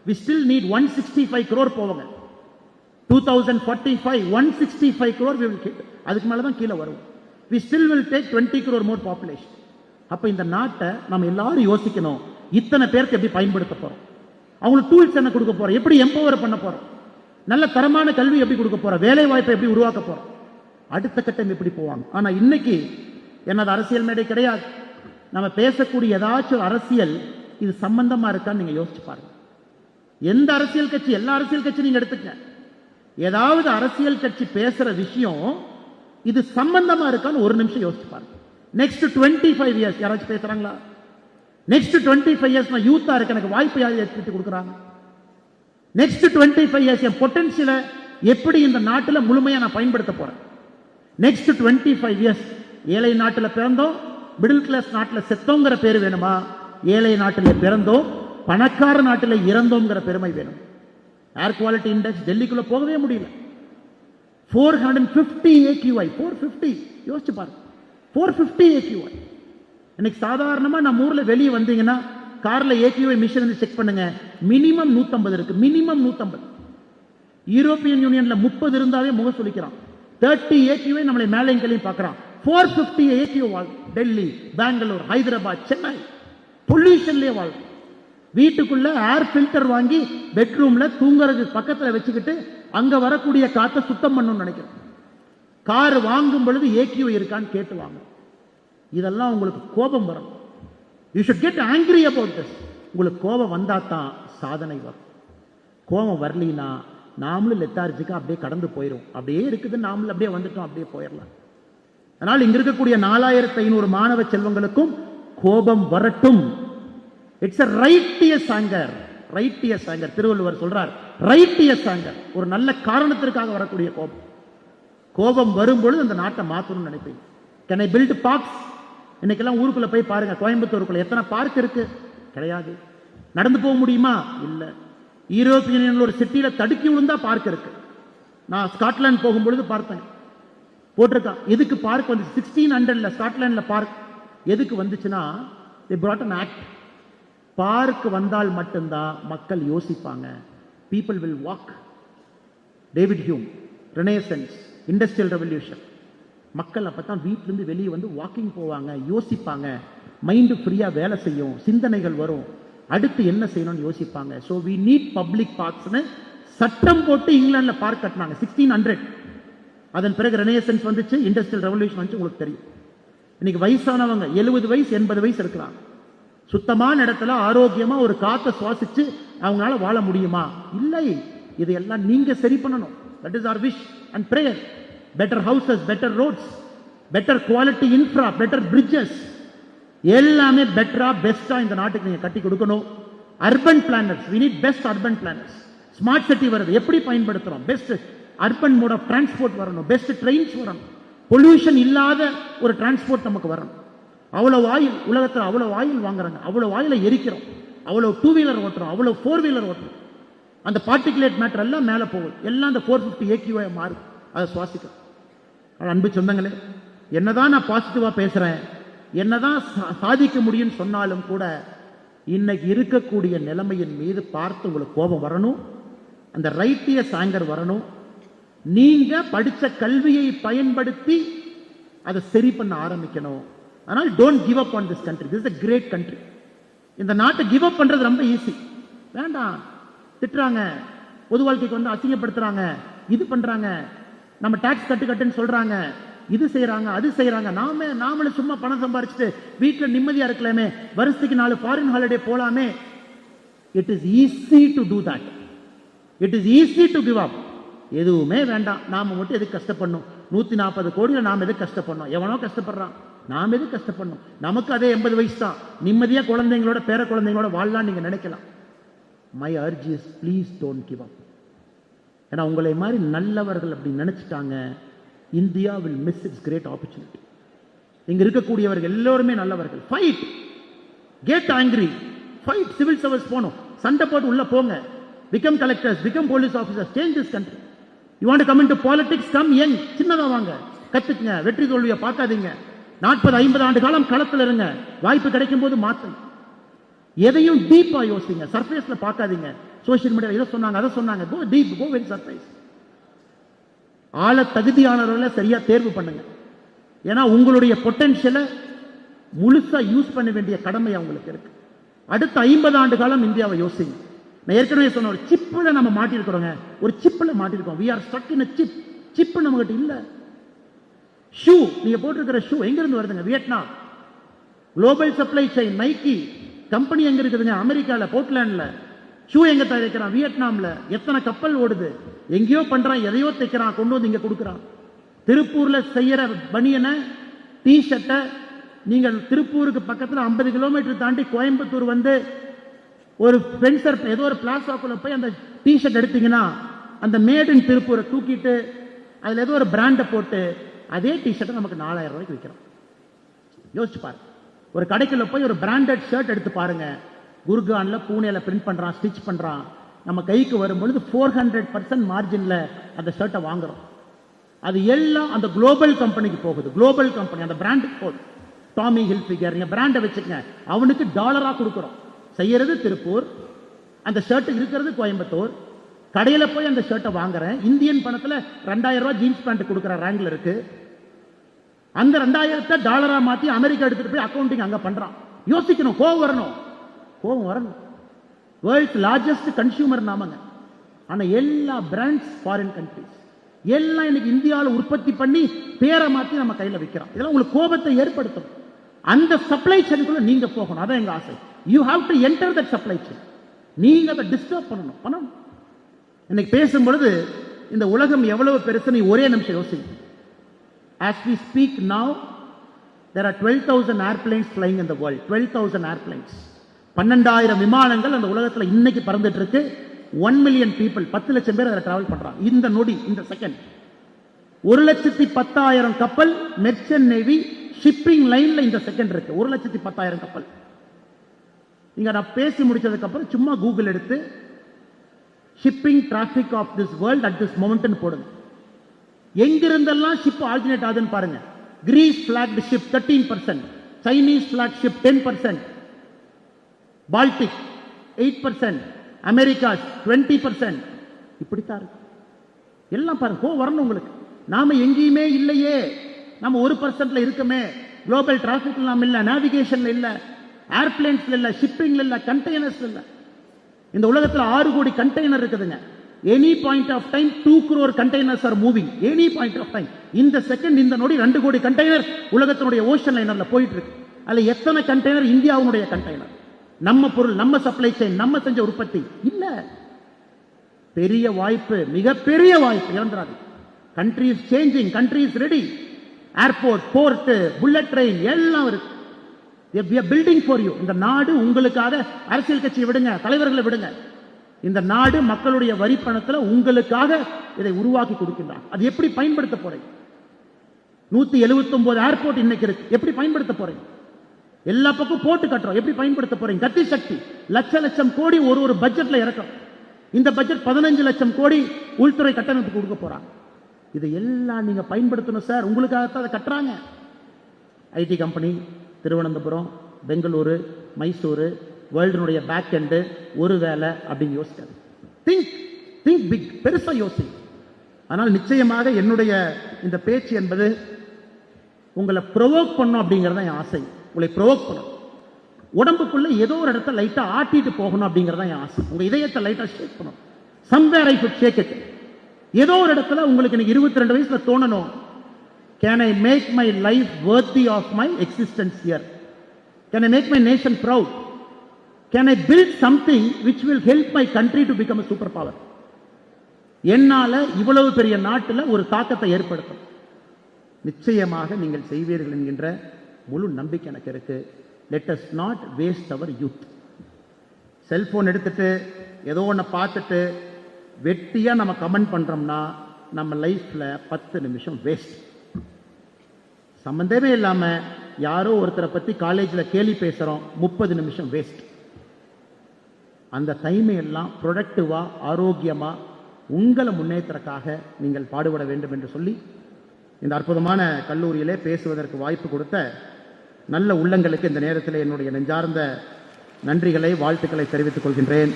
we still need 165 crore போவாங்க. 2045 165 crore we will hit. அதுக்கு மேல தான் கீழ வரும். we still will take 20 crore more population. அப்ப இந்த நாட்டை நம்ம எல்லாரும் யோசிக்கணும், இத்தனை பேருக்கு எப்படி பயன்படுத்த போறோம், அவங்களுக்கு டூல்ஸ் என்ன கொடுக்க போறோம், எப்படி எம்பவர் பண்ண போறோம், நல்ல தரமான கல்வி எப்படி கொடுக்க போறோம், வேலை வாய்ப்பை எப்படி உருவாக்க போறோம், அடுத்த கட்டம் எப்படி போவாங்க. ஆனா இன்னைக்கு என்னது அரசியல் மேடை கிடையாது. நம்ம பேசக்கூடிய ஏதாச்சும் அரசியல் இது சம்பந்தமா இருக்கான்னு நீங்க யோசிச்சு பாருங்க. எந்த அரசியல் கட்சி, எல்லா அரசியல் கட்சி நீங்க எடுத்துக்க, ஏதாவது அரசியல் கட்சி பேசுற விஷயம் இது சம்பந்தமா இருக்கான்னு ஒரு நிமிஷம் யோசிச்சு பாருங்க. நெக்ஸ்ட் 25 இயர்ஸ் யாராச்சும் பேசுறாங்களா? நெக்ஸ்ட் 25 இயர்ஸ் நான் யூத்தா இருக்க, எனக்கு வாய்ப்பு யார் ஏற்படுத்தி கொடுக்குறாங்க? நெக்ஸ்ட் 25 இயர்ஸ் என் பொட்டன்ஷியலை எப்படி இந்த நாட்டில் முழுமையா நான் பயன்படுத்த போறேன்? நெக்ஸ்ட் 25 இயர்ஸ் ஏழை நாட்டில் பிறந்தோம், மிடில் கிளாஸ் நாட்டில் செத்தோங்கிற பேர் வேணுமா? ஏழை நாட்டில் பிறந்தோம், பணக்கார நாட்டில் இறந்தோங்கிற பெருமை வேணும். ஏர் குவாலிட்டி இண்டெக்ஸ் டெல்லிக்குள்ள போகவே முடியல. 450 AQI, 450 யோசிச்சு பாருங்க, 450 AQI. இன்னைக்கு சாதாரணமா நம்ம ஊர்ல வெளியே வந்தீங்கன்னா கார்ல AQI மிஷின் வந்து செக் பண்ணுங்க, மினிமம் 150 இருக்கு, மினிமம் 150. யூரோப்பியன் யூனியன்ல 30 இருந்தாவே முக சொல்லிக்கிறான். 30 AQI நம்மளை மேலைங்களையும் பார்க்கறான். 450 AQI வாழ் டெல்லி, பெங்களூர், ஹைதராபாத், சென்னை பொல்யூஷன்லயே வாழ். வீட்டுக்குள்ள ஏர் ஃபில்டர் வாங்கி பெட்ரூம்ல தூங்குறதுக்கு பக்கத்துல வச்சுக்கிட்டு அங்க வரக்கூடிய காற்றை சுத்தம் பண்ணணும்னு நினைக்கிறேன். கார் வாங்கும் பொழுது AQI இருக்கான்னு கேட்டு வாங்க. இதெல்லாம் உங்களுக்கு கோபம் வரும். You should get angry about this. உங்களுக்கு கோபம் வந்தா தான் சாதனை வரும். கோபம் வரலினா நாமளும் லெத்தார்ஜிக்கா அப்படியே கடந்து போயிடும். அப்படியே இருக்குது, நாமளும் அப்படியே வந்துட்டோம், அப்படியே போயிடலாம். அதனால் இங்க இருக்கக்கூடிய 4500 மாணவ செல்வங்களுக்கும் கோபம் வரட்டும். It's a righteous anger. righteous anger. Thiruvalluvar சொல்றார் righteous anger. ஒரு நல்ல காரணத்திற்காக வரக்கூடிய கோபம். கோபம் வரும்பொழுது அந்த நாட்டை மாற்றணும்னு நினைப்பீங்க. Can I build parks? இன்னைக்கெல்லாம் ஊருக்குள்ள போய் பாருங்க, கோயம்புத்தூருக்குள்ள எத்தனை பார்க் இருக்கு? கிடையாது. நடந்து போக முடியுமா? இல்ல. யூரோப்பியன் யூனியன்ல ஒரு சிட்டியில தடுக்கி விழுந்தா பார்க் இருக்கு. நான் ஸ்காட்லாந்து போகும்பொழுது பார்த்தேன், போட்டிருக்கா எதுக்கு பார்க் வந்து 1600ல ஸ்காட்லாந்துல பார்க் எதுக்கு வந்துச்சுன்னா, they brought an act. Park வந்தால் மட்டும்தான் மக்கள் யோசிப்பாங்க. people will walk. David Hume, renaissance, industrial revolution. மக்கள் அப்பதான் வீட்டிலிருந்து வெளியே வந்து வாக்கிங் போவாங்க, யோசிப்பாங்க, மைண்டு ஃப்ரீயா வேலை செய்யும், சிந்தனைகள் வரும், அடுத்து என்ன செய்யணும்னு யோசிப்பாங்க. ஸோ வி நீட் பப்ளிக் பார்க்ஸ்னு சட்டம் போட்டு இங்கிலாந்துல பார்க் கட்டினாங்க 1600. அதன் பிறகு ரெனேசன்ஸ் வந்துச்சு, இண்டஸ்ட்ரியல் ரெவல்யூஷன் வந்துச்சு. உங்களுக்கு தெரியும், இன்னைக்கு வயசானவங்க 70 வயசு 80 வயசு இருக்கிறாங்க. சுத்தமான இடத்துல ஆரோக்கியமா ஒரு காற்றை சுவாசிச்சு அவங்களால வாழ முடியுமா? இல்லை. இதையெல்லாம் நீங்க சரி பண்ணணும். That is our wish and prayer. Better houses, better roads, better quality infra, better bridges, எல்லாமே பெட்டரா பெஸ்டா இந்த நாட்டுக்கு நீங்க கட்டி கொடுக்கணும். Urban planners, we need best urban planners. Smart city வருது, எப்படி பயன்படுத்துறோம்? Best urban mode of transport வரணும், பெஸ்ட் ட்ரெயின்ஸ் வரணும், பொல்யூஷன் இல்லாத ஒரு டிரான்ஸ்போர்ட் நமக்கு வரணும். அவ்வளவு ஆயில், உலகத்தில் அவ்வளவு ஆயில் வாங்குறாங்க, அவ்வளவு ஆயில எரிக்கிறோம், அவ்வளவு 2 வீலர் ஓட்டுறோம், அவ்வளவு 4 வீலர் ஓட்டுறோம். அந்த பார்ட்டிகுலேட் மேட்டர் எல்லாம் மேலே போகுது, எல்லாம் அந்த 450 AQI மாறும், அதை சுவாசிக்கிறோம். அன்பு சொந்தங்களே, என்னதான் நான் பாசிட்டிவா பேசுறேன், என்னதான் சாதிக்க முடியும்னு சொன்னாலும் கூட இன்னைக்கு இருக்கக்கூடிய நிலைமையின் மீது பார்த்து உங்களுக்கு கோபம் வரணும், அந்த ரைட்டியஸ் ஆங்கர் வரணும். நீங்க படிச்ச கல்வியை பயன்படுத்தி அதை சரி பண்ண ஆரம்பிக்கணும். ஆனால் don't give up on this country. This is a great country. இந்த நாட்டை கிவ் அப் பண்றது ரொம்ப ஈஸி. வேண்டாம், திட்டுறாங்க, பொது வாழ்க்கைக்கு வந்து அசிங்கப்படுத்துறாங்க, இது பண்றாங்க, நம்ம டாக்ஸ் கட்டுன்னு சொல்றாங்க, இது செய்யறாங்க, அது செய்யறாங்க. நாமளும் சும்மா பணம் சம்பாரிச்சுட்டு வீட்டுல நிம்மதியா இருக்கலாமே, வருஷத்துக்கு 4 ஃபாரின் ஹாலிடே போலாமே. It is easy to do that. It is easy to give up. எதுவுமே வேண்டாம், நாம மட்டும் எதுக்கு கஷ்டப்படணும்? 140 கோடியில் நாம் எதுக்கு கஷ்டப்படணும்? எவனோ கஷ்டப்படுறான், நாம் எதுக்கு கஷ்டப்படணும்? நமக்கு அதே 80 வயசு தான், நிம்மதியா குழந்தைங்களோட பேர குழந்தைங்களோட வாழலாம் நீங்க நினைக்கலாம். My urge is please don't give up. ஏன்னா உங்களை மாதிரி நல்லவர்கள் அப்படி நினைச்சிட்டாங்க, India will miss its great opportunity. இங்க இருக்கக்கூடியவர்கள் எல்லோருமே நல்லவர்கள். Fight, get angry, fight. Civil service போகணும், சண்டை போட்டு உள்ள போங்க. become collectors, become police officers, change this country. You want to come into politics, come young, சின்னதா வாங்க, கத்துக்குங்க, வெற்றி தோல்வியை பார்க்காதீங்க. 40-50 ஆண்டு காலம் களத்தில் இருங்க, வாய்ப்பு கிடைக்கும் போது மாத்துங்க. எதையும் டீப்பா யோசிங்க, சர்ஃபேஸ்ல பார்க்காதீங்க. சோசியல் மீடியா இதை சொன்னாங்க அதை சொன்னாங்க. Go deep, go very surprise. ஆள தகுதியானவர்களை சரியா தேர்வு பண்ணுங்க. ஏன்னா உங்களுடைய பொட்டன்ஷியலை முழுசா யூஸ் பண்ண வேண்டிய கடமை அவங்களுக்கு இருக்கு. அடுத்த 50 ஆண்டு காலம் இந்தியாவை யோசிங்க. நான் ஏற்கனவே சொன்ன ஒரு சிப்பில் நம்ம மாட்டிருக்கிறோங்க. ஒரு சிப்பில் மாட்டிருக்கோம். we are stuck in a chip. Chip நம்ம கிட்ட இல்ல. ஷூ, நீங்க போட்டிருக்கிற ஷூ எங்க இருந்து வருதுங்க? Vietnam. Global supply chain Nike company எங்க இருக்குதுங்க? அமெரிக்கால, போர்ட்லாண்ட்ல. ஷூ எங்க தயாரிக்கிறான்? வியட்நாம்ல. எத்தனை கப்பல் ஓடுது? எங்கேயோ பண்றான், எதையோ தைக்கிறான், கொண்டு வந்து இங்க கொடுக்குறான். திருப்பூர்ல செய்யற பனியனை, டி ஷர்ட்டை நீங்கள் திருப்பூருக்கு பக்கத்தில் 50 கிலோமீட்டர் தாண்டி கோயம்புத்தூர் வந்து ஒரு ஸ்பென்சர் ஏதோ ஒரு பிளாசாக்குள்ள போய் அந்த டி ஷர்ட் எடுத்தீங்கன்னா அந்த மேட் இன் திருப்பூரை தூக்கிட்டு அதுல ஏதோ ஒரு பிராண்டை போட்டு அதே டி ஷர்ட்டை நமக்கு 4000 ரூபாய்க்கு விற்கிறோம். யோசிச்சு பாருங்க. ஒரு கடைக்குள்ள போய் ஒரு பிராண்டட் ஷர்ட் எடுத்து பாருங்க. குர்கான்ல, பூனேல பிரிண்ட் பண்றான், ஸ்டிச் பண்றான். நம்ம கைக்கு வரும்பொழுது 400% மார்ஜின்ல அந்த ஷர்ட்டை வாங்குறோம். அது எல்லாம் அந்த குளோபல் கம்பெனிக்கு போகுது. குளோபல் கம்பெனி அந்த பிராண்டுக்கு போகுது. டாமி ஹில்ஃபிகர், நீங்க பிராண்டை வச்சுக்கங்க, அவனுக்கு டாலரா கொடுக்குறோம். செய்யறது திருப்பூர், அந்த ஷர்ட் இருக்கிறது கோயம்புத்தூர். கடையில போய் அந்த ஷர்ட்டை வாங்குறேன். இந்தியன் பணத்துல 2000 ரூபாய் ஜீன்ஸ் பேண்ட் கொடுக்குற ரேங்க்ல இருக்கு. அந்த 2000 டாலரா மாத்தி அமெரிக்கா எடுத்துட்டு போய் அக்கௌண்டிங் அங்க பண்றான். யோசிக்கணும், கோவம் வரணும், கோவம் வரணும். வேர்ல்ட்ஸ் லார்ஜஸ்ட் கன்சியூமர் நாமங்க. ஆனா எல்லா பிராண்ட்ஸ் ஃபாரின் கண்ட்ரிஸ் எல்லாம் இன்னைக்கு இந்தியாவில் உற்பத்தி பண்ணி பேரை மாத்தி நம்ம கையில வைக்கிறோம். இதெல்லாம் உங்களுக்கு கோபத்தை ஏற்படுத்தும். அந்த சப்ளை செயின்குள்ள நீங்க போகணும். அதான் எங்க ஆசை. You have to enter that supply chain. நீங்க அதை டிஸ்டர்ப் பண்ணணும். இன்னைக்கு பேசும்பொழுது இந்த உலகம் எவ்வளவு பெருசு நீ ஒரே நிமிஷம் யோசிங்க. As we speak now, there are 12,000 airplanes flying in the world. 12,000 airplanes. 12,000 விமானங்கள் அந்த உலகத்துல இன்னைக்கு பறந்துட்டு இருக்கு. 1 million people, 10 லட்சம் பேர் அதில் டிராவல் பண்றாங்க. இந்த நொடி, இந்த செகண்ட் 1,10,000 கப்பல் மெர்ச்சன்ட் நேவி ஷிப்பிங் லைன்ல இந்த செகண்ட் இருக்கு. 1,10,000 கப்பல். நீங்க நான் பேசி முடிச்சதுக்கு அப்புறம் சும்மா கூகுள் எடுத்து shipping traffic of this world at this moment போடுங்க. எங்கிருந்தெல்லாம் ஷிப் ஆல்டர்னேட் ஆகுதுன்னு பாருங்க. Greece blocked ship 13%, Chinese block ship 10%, Baltic 8%, America 20%. இப்படித்தான் இருக்கு. எல்லாம் பாருங்க, வரணும் உங்களுக்கு. நாம எங்கேயுமே இல்லையே, நம்ம 1% இருக்குமே. குளோபல் டிராபிக் நாம இல்ல, நேவிகேஷன்ல இல்ல, ஏர்பிளேன்ஸ்ல இல்ல, ஷிப்பிங்ல இல்ல, கண்டெய்னர்ஸ்ல இல்ல. இந்த உலகத்துல 6 கோடி கண்டெய்னர் இருக்குதுங்க. Any point of time 2 crore containers are moving. Any point of time, இந்த செகண்ட், இந்த நொடி 2 கோடி கண்டெய்னர் உலகத்தினுடைய ஓஷன் லைனர்ல போயிட்டு இருக்கு. அதுல எத்தனை கண்டெய்னர் இந்தியாவுடைய கண்டெய்னர்? நம்ம பொருள், நம்ம சப்ளை செயின், நம்ம செஞ்ச உற்பத்தி இல்ல. பெரிய வாய்ப்பு, மிகப்பெரிய வாய்ப்பு. இறந்துராது. Country is changing, country is ready. Airport, port, bullet train எல்லாம் இருக்கு. we are building for you. இந்த நாடு உங்களுக்காக. அரசியல் கட்சியை விடுங்க, தலைவர்களை விடுங்க. இந்த நாடு மக்களுடைய வரி பணத்துல உங்களுக்காக இதை உருவாக்கி கொடுக்கின்றான். அது எப்படி பயன்படுத்த போறீங்க? 179 ஏர்போர்ட் இன்னைக்கு இருக்கு. எப்படி பயன்படுத்த போறீங்க? எல்லா பக்கம் போட்டு கட்டுறோம். எப்படி பயன்படுத்த போறீங்க? கத்தி சக்தி லட்சம் கோடி ஒரு பட்ஜெட்ல இறக்கும். இந்த பட்ஜெட் 15 லட்சம் கோடி உள்துறை கட்டமைப்பு கொடுக்க போறாங்க. இதை எல்லாம் நீங்க பயன்படுத்தணும் சார். உங்களுக்காகத்தான் அதை கட்டுறாங்க. ஐடி கம்பெனி திருவனந்தபுரம், பெங்களூரு, மைசூரு, வேர்ல்டுனுடைய பேக் எண்டு ஒரு வேலை அப்படின்னு யோசிக்காது. திங்க் பிக், பெருசா யோசி. ஆனால் நிச்சயமாக என்னுடைய இந்த பேச்சு என்பது உங்களை ப்ரொவோக் பண்ணும் அப்படிங்கறத என் ஆசை. உங்களை ப்ரொவோக் பண்ணும். உடம்புக்குள்ள ஏதோ ஒரு இடத்த லைட்டா ஆட்டிட்டு போகணும் அப்படிங்கறத என் ஆசை. உங்க இதயத்தை லைட்டா ஷேக் பண்ணும். somewhere I could shake it. ஏதோ ஒரு இடத்துல உங்களுக்கு இன்னைக்கு 22 வயசுல தோணணும், can I make my life worthy of my existence here? Can I make my nation proud? Can I build something which will help my country to become a superpower? என்னால இவ்வளவு பெரிய நாட்டில் ஒரு தாக்கத்தை ஏற்படுத்தும். நிச்சயமாக நீங்கள் செய்வீர்கள் என்கின்ற முழு நம்பிக்கை எனக்கு இருக்கு. Let us not waste our youth. Cellphone எடுத்துட்டு ஏதோ ஒன்று பார்த்துட்டு வெட்டியா நம்ம கமெண்ட் பண்றோம்னா நம்ம லைஃப்ல 10 நிமிஷம் வேஸ்ட். சம்பந்தமே இல்லாம யாரோ ஒருத்தரை பத்தி காலேஜ்ல கேலி பேசுறோம், 30 நிமிஷம் வேஸ்ட். அந்த டைமை எல்லாம் ப்ரொடக்டிவா, ஆரோக்கியமா உங்களை முன்னேற்றக்காக நீங்கள் பாடுபட வேண்டும் என்று சொல்லி இந்த அற்புதமான கல்லூரியிலே பேசுவதற்கு வாய்ப்பு கொடுத்த நல்ல உள்ளங்களுக்கு இந்த நேரத்தில் என்னுடைய நெஞ்சார்ந்த நன்றிகளை, வாழ்த்துக்களை தெரிவித்துக் கொள்கின்றேன்.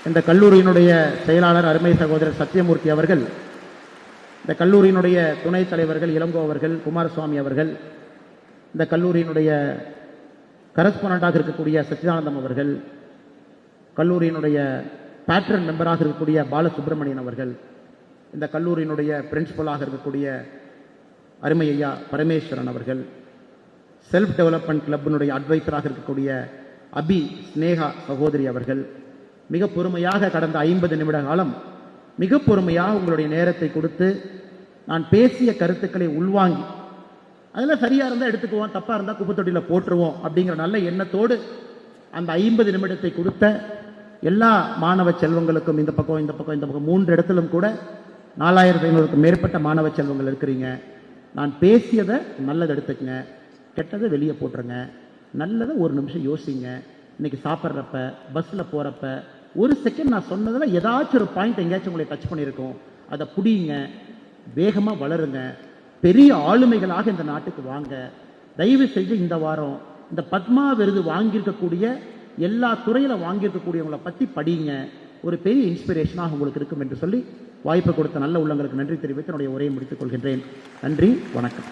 இந்த கல்லூரியினுடைய செயலாளர் அருமை சகோதரர் சத்தியமூர்த்தி அவர்கள், இந்த கல்லூரியினுடைய துணைத் தலைவர்கள் இளங்கோ அவர்கள், குமாரசுவாமி அவர்கள், இந்த கல்லூரியினுடைய கரஸ்பாண்டாக இருக்கக்கூடிய சச்சிதானந்தம் அவர்கள், கல்லூரியினுடைய பேட்ரன் மெம்பராக இருக்கக்கூடிய பாலசுப்ரமணியன் அவர்கள், இந்த கல்லூரியினுடைய பிரின்சிபலாக இருக்கக்கூடிய அருமை ஐயா பரமேஸ்வரன் அவர்கள், செல்ஃப் டெவலப்மெண்ட் கிளப்பினுடைய அட்வைசராக இருக்கக்கூடிய அபி ஸ்னேகா சகோதரி அவர்கள், மிக பொறுமையாக கடந்த 50 நிமிட காலம் மிக பொறுமையாக உங்களுடைய நேரத்தை கொடுத்து நான் பேசிய கருத்துக்களை உள்வாங்கி அதில் சரியாக இருந்தால் எடுத்துக்குவோம், தப்பாக இருந்தால் குப்பைத்தொட்டியில் போட்டுருவோம் அப்படிங்கிற நல்ல எண்ணத்தோடு அந்த 50 நிமிடத்தை கொடுத்த எல்லா மாணவ செல்வங்களுக்கும் இந்த பக்கம் இந்த பக்கம் இந்த பக்கம் 3 இடத்திலும் கூட 4500க்கும் மேற்பட்ட மாணவ செல்வங்கள் இருக்கிறீங்க. நான் பேசியதை நல்லதை எடுத்துக்கங்க, கெட்டதை வெளியே போட்டுருங்க, நல்லதை ஒரு நிமிஷம் யோசிங்க. இன்னைக்கு சாப்பிட்றப்ப பஸ்ஸில் போகிறப்ப ஒரு செகண்ட் நான் சொன்னதில் ஏதாச்சும் ஒரு பாயிண்ட் எங்கேயாச்சும் உங்களை டச் பண்ணியிருக்கோம், அதை பிடிங்க, வேகமாக வளருங்க, பெரிய ஆளுமைகளாக இந்த நாட்டுக்கு வாங்க. தயவு செஞ்சு இந்த வாரம் இந்த பத்மா விருது வாங்கியிருக்கக்கூடிய எல்லா துறையில் வாங்கியிருக்கக்கூடியவங்களை பற்றி படிங்க, ஒரு பெரிய இன்ஸ்பிரேஷனாக உங்களுக்கு இருக்கும் என்று சொல்லி வாய்ப்பு கொடுத்த நல்ல உள்ளங்களுக்கு நன்றி தெரிவித்து என்னுடைய உரையை முடித்துக் கொள்கின்றேன். நன்றி, வணக்கம்.